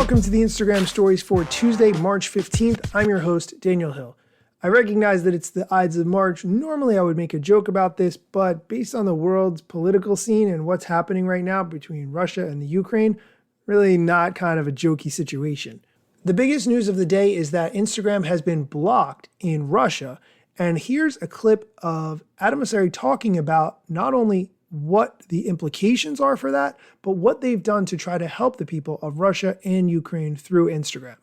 Welcome to the Instagram stories for Tuesday, March 15th. I'm your host, Daniel Hill. I recognize that it's the Ides of March. Normally I would make a joke about this, but based on the world's political scene and what's happening right now between Russia and the Ukraine, really not kind of a jokey situation. The biggest news of the day is that Instagram has been blocked in Russia. And here's a clip of Adam Mosseri talking about not only what the implications are for that, but what they've done to try to help the people of Russia and Ukraine through Instagram.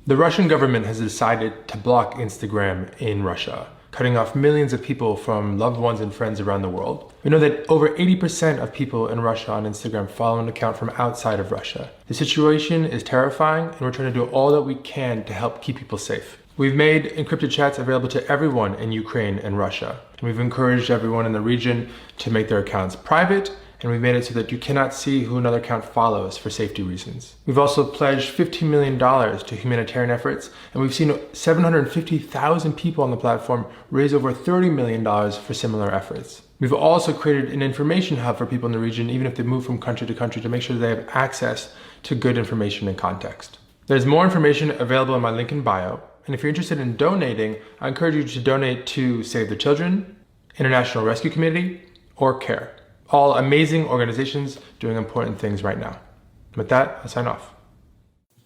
The Russian government has decided to block Instagram in Russia, cutting off millions of people from loved ones and friends around the world. We know that over 80% of people in Russia on Instagram follow an account from outside of Russia. The situation is terrifying, and we're trying to do all that we can to help keep people safe. We've made encrypted chats available to everyone in Ukraine and Russia. We've encouraged everyone in the region to make their accounts private, and we've made it so that you cannot see who another account follows for safety reasons. We've also pledged $15 million to humanitarian efforts, and we've seen 750,000 people on the platform raise over $30 million for similar efforts. We've also created an information hub for people in the region, even if they move from country to country, to make sure they have access to good information and context. There's more information available in my link in bio. And if you're interested in donating, I encourage you to donate to Save the Children, International Rescue Committee, or CARE. All amazing organizations doing important things right now. With that, I'll sign off.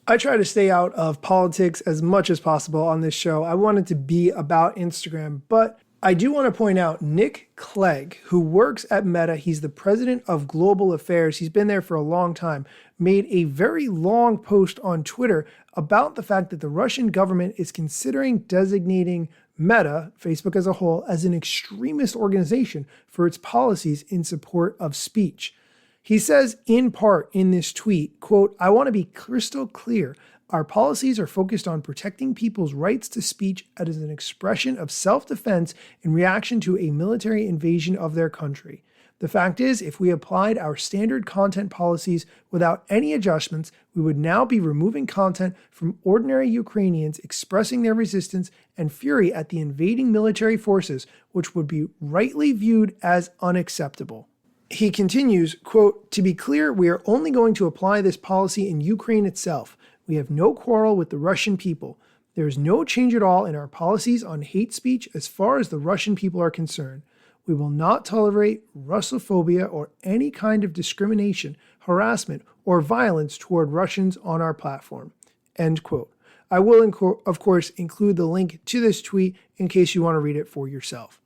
I try to stay out of politics as much as possible on this show. I want it to be about Instagram, but I do want to point out Nick Clegg, who works at Meta. He's the president of global affairs. He's been there for a long time, made a very long post on Twitter about the fact that the Russian government is considering designating Meta, Facebook as a whole, as an extremist organization for its policies in support of speech. He says, in part in this tweet, quote, "I want to be crystal clear. Our policies are focused on protecting people's rights to speech as an expression of self-defense in reaction to a military invasion of their country. The fact is, if we applied our standard content policies without any adjustments, we would now be removing content from ordinary Ukrainians expressing their resistance and fury at the invading military forces, which would be rightly viewed as unacceptable." He continues, quote, "To be clear, we are only going to apply this policy in Ukraine itself. We have no quarrel with the Russian people. There is no change at all in our policies on hate speech as far as the Russian people are concerned. We will not tolerate Russophobia or any kind of discrimination, harassment, or violence toward Russians on our platform." End quote. I will, of course, include the link to this tweet in case you want to read it for yourself.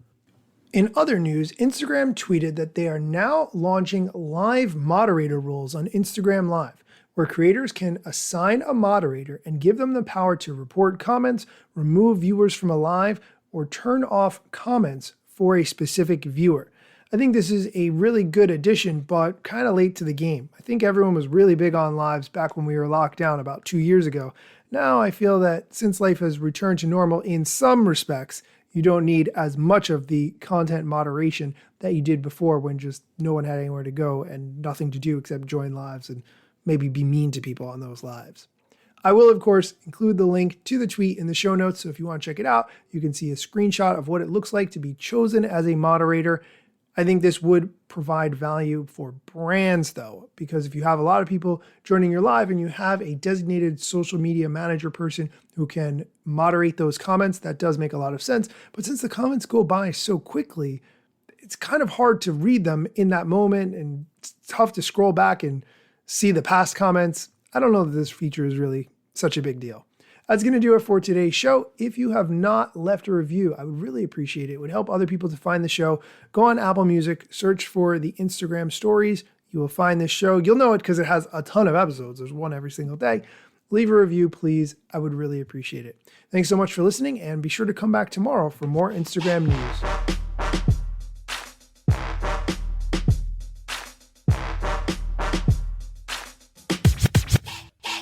In other news, Instagram tweeted that they are now launching live moderator roles on Instagram Live, where creators can assign a moderator and give them the power to report comments, remove viewers from a live, or turn off comments for a specific viewer. I think this is a really good addition, but kind of late to the game. I think everyone was really big on lives back when we were locked down about 2 years ago. Now I feel that since life has returned to normal in some respects, you don't need as much of the content moderation that you did before, when just no one had anywhere to go and nothing to do except join lives and maybe be mean to people on those lives. I will, of course, include the link to the tweet in the show notes, so if you want to check it out, you can see a screenshot of what it looks like to be chosen as a moderator. I think this would provide value for brands, though, because if you have a lot of people joining your live and you have a designated social media manager person who can moderate those comments, that does make a lot of sense. But since the comments go by so quickly, it's kind of hard to read them in that moment, and it's tough to scroll back and see the past comments. I don't know that this feature is really such a big deal. That's going to do it for today's show. If you have not left a review, I would really appreciate it. It would help other people to find the show. Go on Apple Music, search for the Instagram stories. You will find this show. You'll know it because it has a ton of episodes. There's one every single day. Leave a review, please. I would really appreciate it. Thanks so much for listening, and be sure to come back tomorrow for more Instagram news.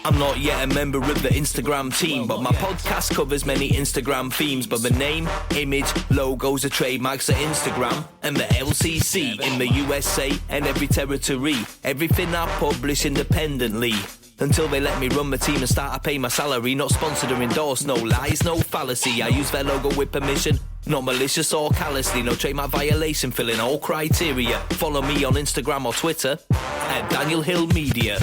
I'm not yet a member of the Instagram team, but my podcast covers many Instagram themes. But the name, image, logos are trademarks of Instagram and the LCC in the USA and every territory. Everything I publish independently. Until they let me run my team and start to pay my salary. Not sponsored or endorsed, no lies, no fallacy. I use their logo with permission, not malicious or callously. No trademark violation, filling all criteria. Follow me on Instagram or Twitter at Daniel Hill Media.